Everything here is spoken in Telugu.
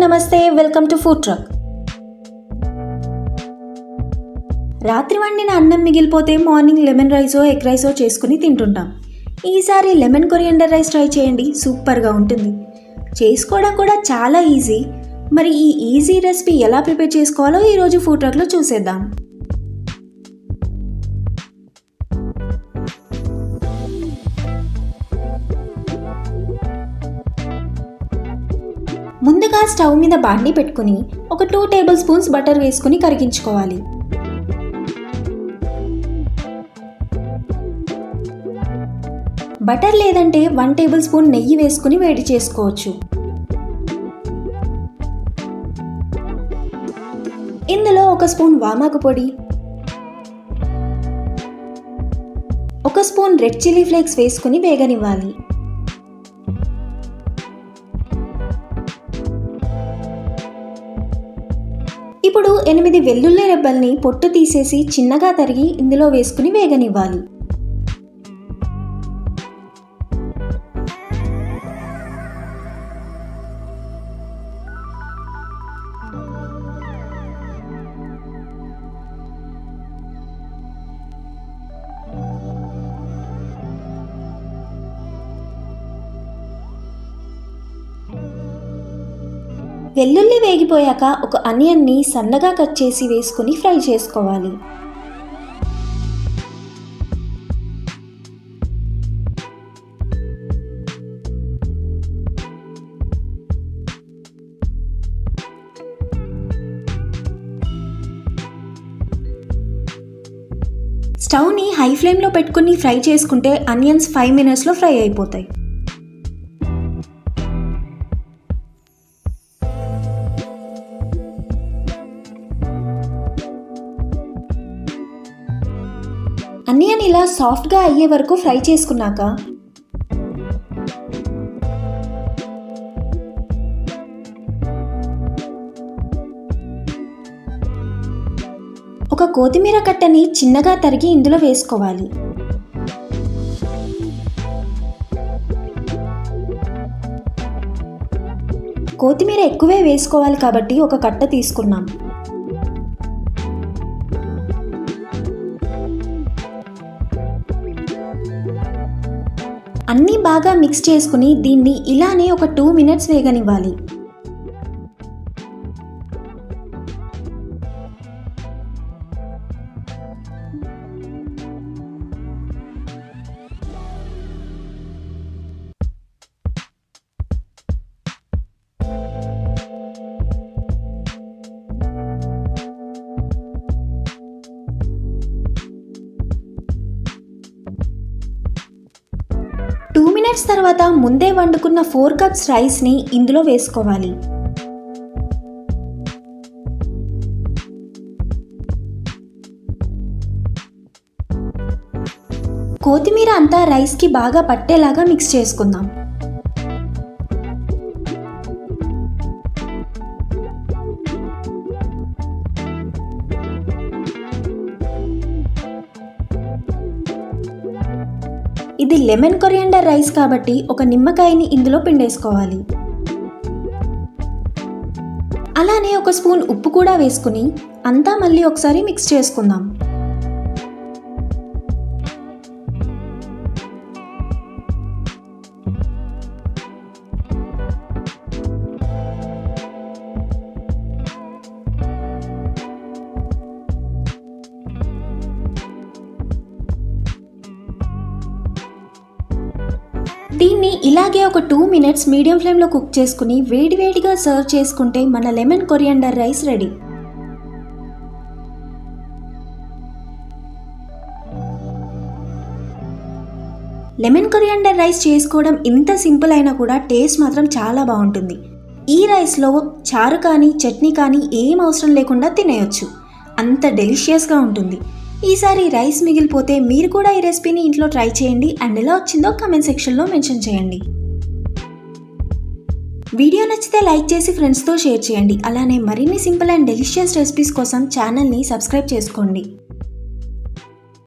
నమస్తే, వెల్కమ్ టు ఫుడ్ ట్రక్. రాత్రి వండిన అన్నం మిగిలిపోతే మార్నింగ్ లెమన్ రైసో ఎగ్ రైసో చేసుకుని తింటుంటాం. ఈసారి లెమన్ కొరియండర్ రైస్ ట్రై చేయండి, సూపర్గా ఉంటుంది. చేసుకోవడం కూడా చాలా ఈజీ. మరి ఈ ఈజీ రెసిపీ ఎలా ప్రిపేర్ చేసుకోవాలో ఈరోజు ఫుడ్ ట్రక్లో చూసేద్దాం. ముందుగా స్టవ్ మీద బాండి పెట్టుకుని ఒక 2 టేబుల్ స్పూన్స్ బటర్ వేసుకుని కరిగించుకోవాలి. బటర్ లేదంటే 1 టేబుల్ స్పూన్ నెయ్యి వేసుకుని వేడి చేసుకోవచ్చు. ఇందులో 1 స్పూన్ వామాకు పొడి, 1 స్పూన్ రెడ్ చిల్లీ ఫ్లేక్స్ వేసుకుని వేగనివ్వాలి. ఇప్పుడు 8 వెల్లుల్లి రెబ్బల్ని పొట్టు తీసేసి చిన్నగా తరిగి ఇందులో వేసుకుని వేగనివ్వాలి. వెల్లుల్లి వేగిపోయాక ఒక ఆనియన్ని సన్నగా కట్ చేసి వేసుకుని ఫ్రై చేసుకోవాలి. స్టవ్ని హై ఫ్లేమ్లో పెట్టుకుని ఫ్రై చేసుకుంటే ఆనియన్స్ 5 మినిట్స్లో ఫ్రై అయిపోతాయి. ఆనియన్ ఇలా సాఫ్ట్గా అయ్యే వరకు ఫ్రై చేసుకున్నాక ఒక కొత్తిమీర కట్టని చిన్నగా తరిగి ఇందులో వేసుకోవాలి. కొత్తిమీర ఎక్కువే వేసుకోవాలి కాబట్టి ఒక కట్ట తీసుకున్నాం. అన్నీ బాగా మిక్స్ చేసుకుని దీన్ని ఇలానే ఒక 2 మినిట్స్ వేగనివ్వాలి. తర్వాత ముందే వండుకున్న 4 కప్స్ రైస్ని ఇందులో వేసుకోవాలి. కొత్తిమీర అంతా రైస్కి బాగా పట్టేలాగా మిక్స్ చేసుకుందాం. ఇది లెమన్ కొరియండర్ రైస్ కాబట్టి ఒక నిమ్మకాయని ఇందులో పిండేసుకోవాలి. అలానే 1 స్పూన్ ఉప్పు కూడా వేసుకుని అంతా మళ్ళీ ఒకసారి మిక్స్ చేసుకుందాం. దీన్ని ఇలాగే ఒక 2 మినిట్స్ మీడియం ఫ్లేమ్లో కుక్ చేసుకుని వేడివేడిగా సర్వ్ చేసుకుంటే మన lemon coriander rice ready. Lemon coriander rice చేసుకోవడం ఇంత సింపుల్ అయినా కూడా టేస్ట్ మాత్రం చాలా బాగుంటుంది. ఈ రైస్లో చారు కానీ చట్నీ కానీ ఏం అవసరం లేకుండా తినేయొచ్చు, అంత డెలిషియస్గా ఉంటుంది. ఈసారి రైస్ మిగిలిపోతే మీరు కూడా ఈ రెసిపీని ఇంట్లో ట్రై చేయండి అండ్ ఎలా వచ్చిందో కామెంట్ సెక్షన్లో మెన్షన్ చేయండి. వీడియో నచ్చితే లైక్ చేసి ఫ్రెండ్స్తో షేర్ చేయండి. అలానే మరిన్ని సింపుల్ అండ్ డెలిషియస్ రెసిపీస్ కోసం ఛానల్ని సబ్స్క్రైబ్ చేసుకోండి.